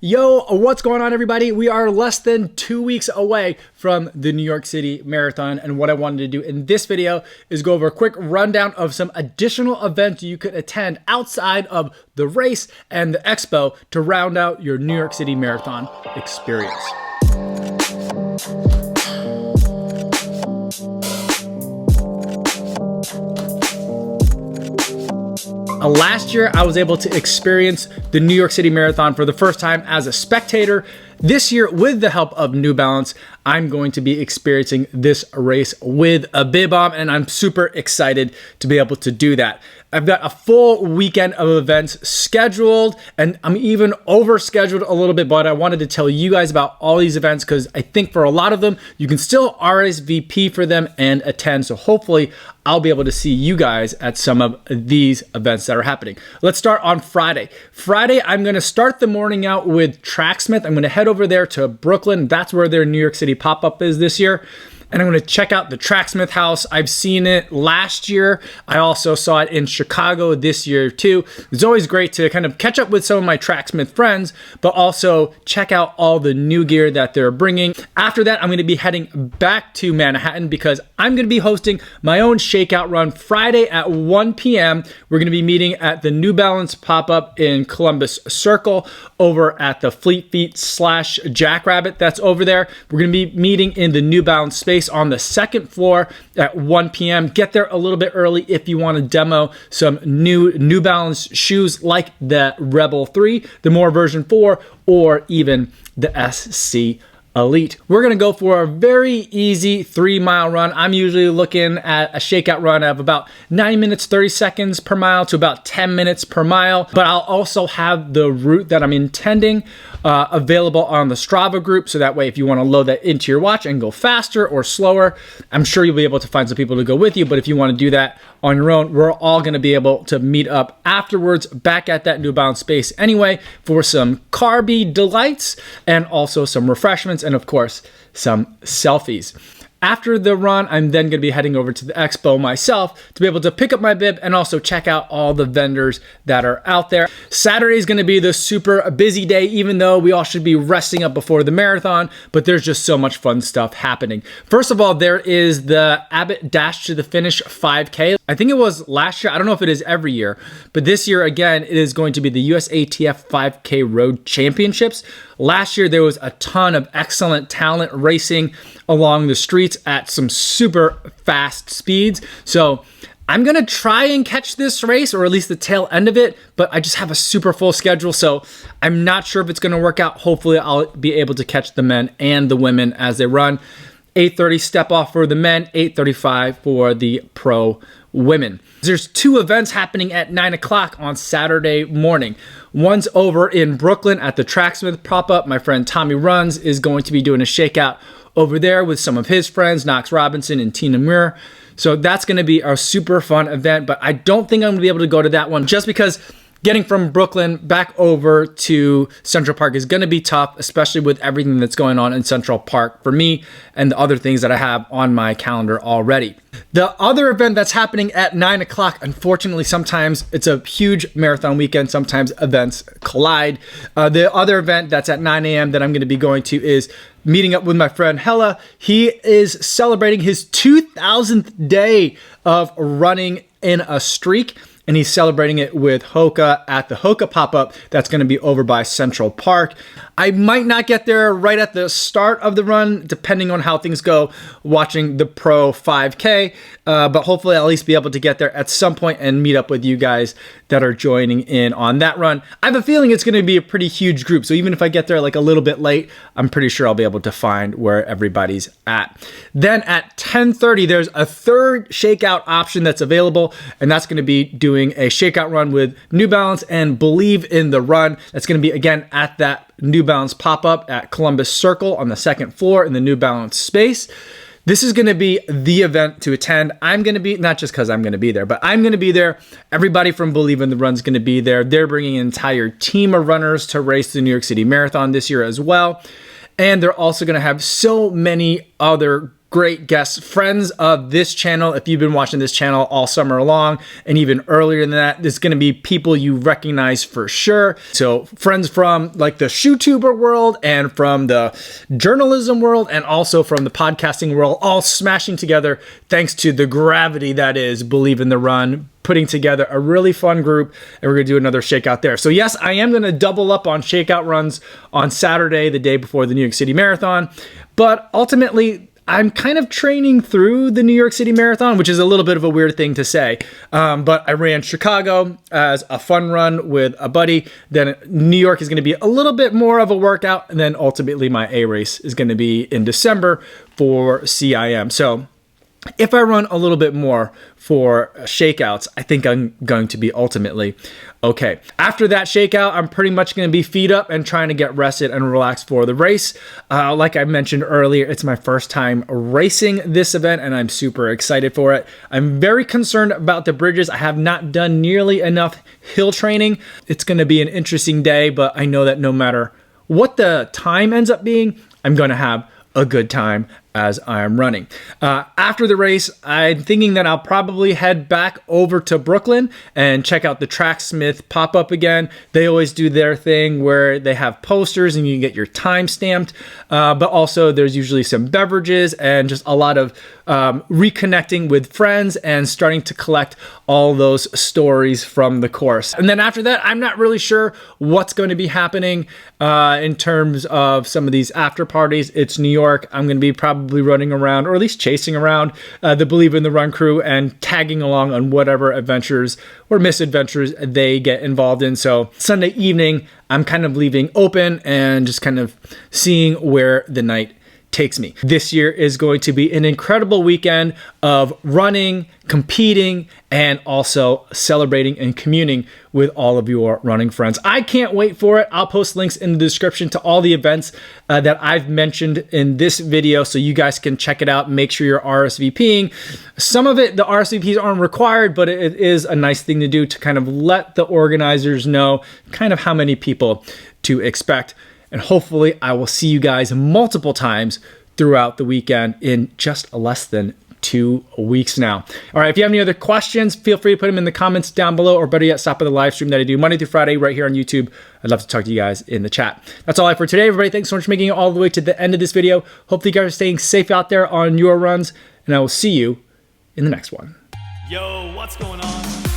Yo, what's going on, everybody? We are less than 2 weeks away from the New York City Marathon, and what I wanted to do in this video is go over a quick rundown of some additional events you could attend outside of the race and the expo to round out your New York City Marathon experience. Last year, I was able to experience the New York City Marathon for the first time as a spectator. This year, with the help of New Balance, I'm going to be experiencing this race with a bib on, and I'm super excited to be able to do that. I've got a full weekend of events scheduled, and I'm even overscheduled a little bit, but I wanted to tell you guys about all these events because I think for a lot of them, you can still RSVP for them and attend. So hopefully I'll be able to see you guys at some of these events that are happening. Let's start on Friday. Friday, I'm going to start the morning out with Tracksmith. I'm going to head over there to Brooklyn. That's where their New York City pop-up is this year. And I'm going to check out the Tracksmith house. I've seen it last year. I also saw it in Chicago this year too. It's always great to kind of catch up with some of my Tracksmith friends, but also check out all the new gear that they're bringing. After that, I'm going to be heading back to Manhattan because I'm going to be hosting my own shakeout run Friday at 1 p.m. We're going to be meeting at the New Balance pop-up in Columbus Circle over at the Fleet Feet / Jackrabbit that's over there. We're going to be meeting in the New Balance space on the second floor at 1 p.m. Get there a little bit early if you want to demo some New Balance shoes like the Rebel 3, the More version 4, or even the SC Elite. We're going to go for a very easy 3-mile run. I'm usually looking at a shakeout run of about 9 minutes, 30 seconds per mile to about 10 minutes per mile. But I'll also have the route that I'm intending available on the Strava group. So that way, if you want to load that into your watch and go faster or slower, I'm sure you'll be able to find some people to go with you. But if you want to do that on your own, we're all going to be able to meet up afterwards back at that New Balance space anyway for some carby delights and also some refreshments and of course some selfies. After the run, I'm then going to be heading over to the Expo myself to be able to pick up my bib and also check out all the vendors that are out there. Saturday is going to be the super busy day, even though we all should be resting up before the marathon, but there's just so much fun stuff happening. First of all, there is the Abbott Dash to the Finish 5K. I think it was last year. I don't know if it is every year, but this year, again, it is going to be the USATF 5K Road Championships. Last year, there was a ton of excellent talent racing along the streets at some super fast speeds. So I'm going to try and catch this race, or at least the tail end of it, but I just have a super full schedule, so I'm not sure if it's going to work out. Hopefully, I'll be able to catch the men and the women as they run. 8:30 step off for the men, 8:35 for the pro women. There's 2 events happening at 9 o'clock on Saturday morning. One's over in Brooklyn at the Tracksmith pop-up. My friend Tommie Runz is going to be doing a shakeout over there with some of his friends, Knox Robinson and Tina Muir. So that's going to be a super fun event, but I don't think I'm going to be able to go to that one just because getting from Brooklyn back over to Central Park is going to be tough, especially with everything that's going on in Central Park for me and the other things that I have on my calendar already. The other event that's happening at 9 o'clock, unfortunately, sometimes it's a huge marathon weekend. Sometimes events collide. The other event that's at 9 a.m. that I'm going to be going to is meeting up with my friend Hellah. He is celebrating his 2,000th day of running in a streak, and he's celebrating it with Hoka at the Hoka pop-up that's going to be over by Central Park. I might not get there right at the start of the run, depending on how things go watching the Pro 5K, but hopefully I'll at least be able to get there at some point and meet up with you guys that are joining in on that run. I have a feeling it's going to be a pretty huge group, so even if I get there like a little bit late, I'm pretty sure I'll be able to find where everybody's at. Then at 10:30, there's a third shakeout option that's available, and that's going to be doing a shakeout run with New Balance and Believe in the Run. That's going to be, again, at that New Balance pop-up at Columbus Circle on the second floor in the New Balance space. This is going to be the event to attend. I'm going to be, not just because I'm going to be there, but I'm going to be there. Everybody from Believe in the Run is going to be there. They're bringing an entire team of runners to race the New York City Marathon this year as well. And they're also going to have so many other great guests, friends of this channel. If you've been watching this channel all summer long and even earlier than that, there's going to be people you recognize for sure. So friends from like the ShoeTuber world and from the journalism world and also from the podcasting world, all smashing together thanks to the gravity that is Believe in the Run, putting together a really fun group, and we're gonna do another shakeout there. So yes, I am gonna double up on shakeout runs on Saturday, the day before the New York City Marathon, but ultimately, I'm kind of training through the New York City Marathon, which is a little bit of a weird thing to say. But I ran Chicago as a fun run with a buddy. Then New York is going to be a little bit more of a workout. And then ultimately my A race is going to be in December for CIM. So if I run a little bit more for shakeouts, I think I'm going to be ultimately okay. After that shakeout, I'm pretty much going to be feet up and trying to get rested and relaxed for the race. Like I mentioned earlier, it's my first time racing this event and I'm super excited for it. I'm very concerned about the bridges. I have not done nearly enough hill training. It's going to be an interesting day, but I know that no matter what the time ends up being, I'm going to have a good time as I'm running. After the race, I'm thinking that I'll probably head back over to Brooklyn and check out the Tracksmith pop-up again. They always do their thing where they have posters and you can get your time stamped, but also there's usually some beverages and just a lot of reconnecting with friends and starting to collect all those stories from the course. And then after that, I'm not really sure what's going to be happening in terms of some of these after parties. It's New York. I'm going to be probably running around, or at least chasing around the Believe in the Run crew and tagging along on whatever adventures or misadventures they get involved in. So Sunday evening, I'm kind of leaving open and just kind of seeing where the night takes me. This year is going to be an incredible weekend of running, competing, and also celebrating and communing with all of your running friends. I can't wait for it. I'll post links in the description to all the events that I've mentioned in this video so you guys can check it out. Make sure you're RSVPing. Some of it, the RSVPs aren't required, but it is a nice thing to do to kind of let the organizers know kind of how many people to expect. And hopefully I will see you guys multiple times throughout the weekend in just less than 2 weeks now. All right, if you have any other questions, feel free to put them in the comments down below, or better yet, stop by the live stream that I do Monday through Friday right here on YouTube. I'd love to talk to you guys in the chat. That's all I have for today, everybody. Thanks so much for making it all the way to the end of this video. Hopefully you guys are staying safe out there on your runs, and I will see you in the next one. Yo, what's going on?